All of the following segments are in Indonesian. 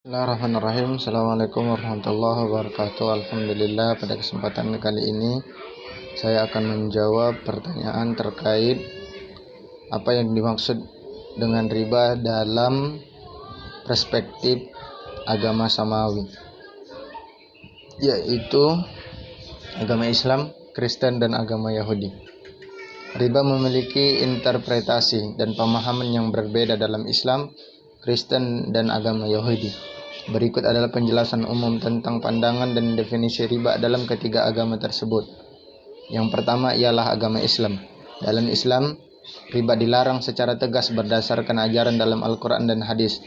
Bismillahirrahmanirrahim. Assalamualaikum warahmatullahi wabarakatuh. Alhamdulillah, pada kesempatan kali ini saya akan menjawab pertanyaan terkait apa yang dimaksud dengan riba dalam perspektif agama samawi, yaitu agama Islam, Kristen, dan agama Yahudi. Riba memiliki interpretasi dan pemahaman yang berbeda dalam Islam, Kristen, dan agama Yahudi. Berikut adalah penjelasan umum tentang pandangan dan definisi riba dalam ketiga agama tersebut. Yang pertama ialah agama Islam. Dalam Islam, riba dilarang secara tegas berdasarkan ajaran dalam Al-Quran dan hadis.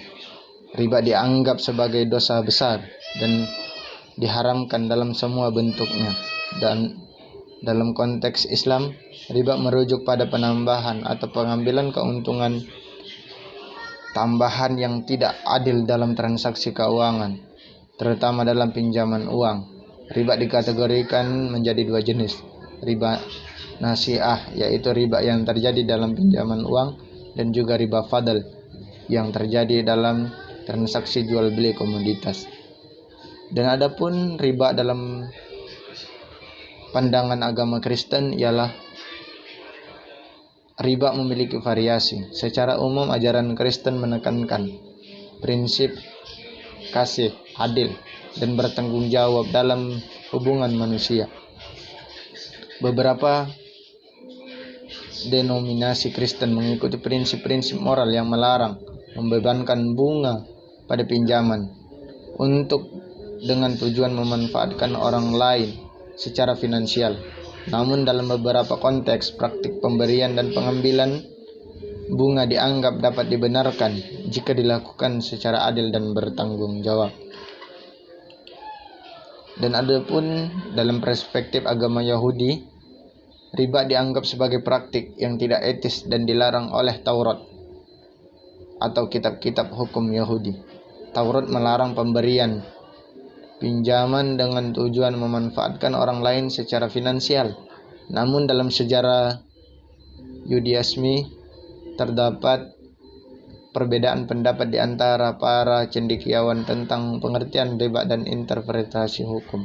Riba dianggap sebagai dosa besar dan diharamkan dalam semua bentuknya. Dan dalam konteks Islam, riba merujuk pada penambahan atau pengambilan keuntungan tambahan yang tidak adil dalam transaksi keuangan, terutama dalam pinjaman uang. Riba dikategorikan menjadi dua jenis. Riba nasi'ah, yaitu riba yang terjadi dalam pinjaman uang, dan juga riba fadl yang terjadi dalam transaksi jual beli komoditas. Dan adapun riba dalam pandangan agama Kristen ialah riba memiliki variasi. Secara umum, ajaran Kristen menekankan prinsip kasih, adil, dan bertanggung jawab dalam hubungan manusia. Beberapa denominasi Kristen mengikuti prinsip-prinsip moral yang melarang membebankan bunga pada pinjaman dengan tujuan memanfaatkan orang lain secara finansial. Namun dalam beberapa konteks, praktik pemberian dan pengambilan bunga dianggap dapat dibenarkan jika dilakukan secara adil dan bertanggung jawab. Dan adapun dalam perspektif agama Yahudi, riba dianggap sebagai praktik yang tidak etis dan dilarang oleh Taurat atau kitab-kitab hukum Yahudi. Taurat melarang pemberian pinjaman dengan tujuan memanfaatkan orang lain secara finansial. Namun dalam sejarah Yudaisme terdapat perbedaan pendapat di antara para cendekiawan tentang pengertian riba dan interpretasi hukum.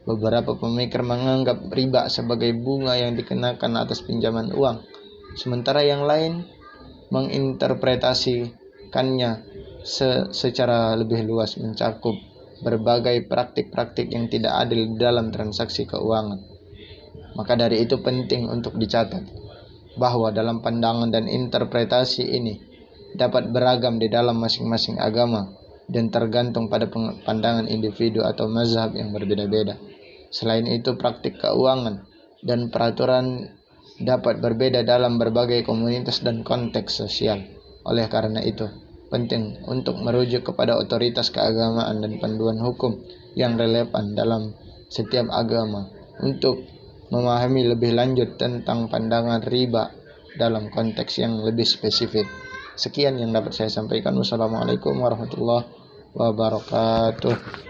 Beberapa pemikir menganggap riba sebagai bunga yang dikenakan atas pinjaman uang, sementara yang lain menginterpretasikannya secara lebih luas, mencakup berbagai praktik-praktik yang tidak adil dalam transaksi keuangan. Maka dari itu penting untuk dicatat bahwa dalam pandangan dan interpretasi ini dapat beragam di dalam masing-masing agama dan tergantung pada pandangan individu atau mazhab yang berbeda-beda. Selain itu, praktik keuangan dan peraturan dapat berbeda dalam berbagai komunitas dan konteks sosial. Oleh karena itu, penting untuk merujuk kepada otoritas keagamaan dan panduan hukum yang relevan dalam setiap agama untuk memahami lebih lanjut tentang pandangan riba dalam konteks yang lebih spesifik. Sekian yang dapat saya sampaikan. Wassalamualaikum warahmatullahi wabarakatuh.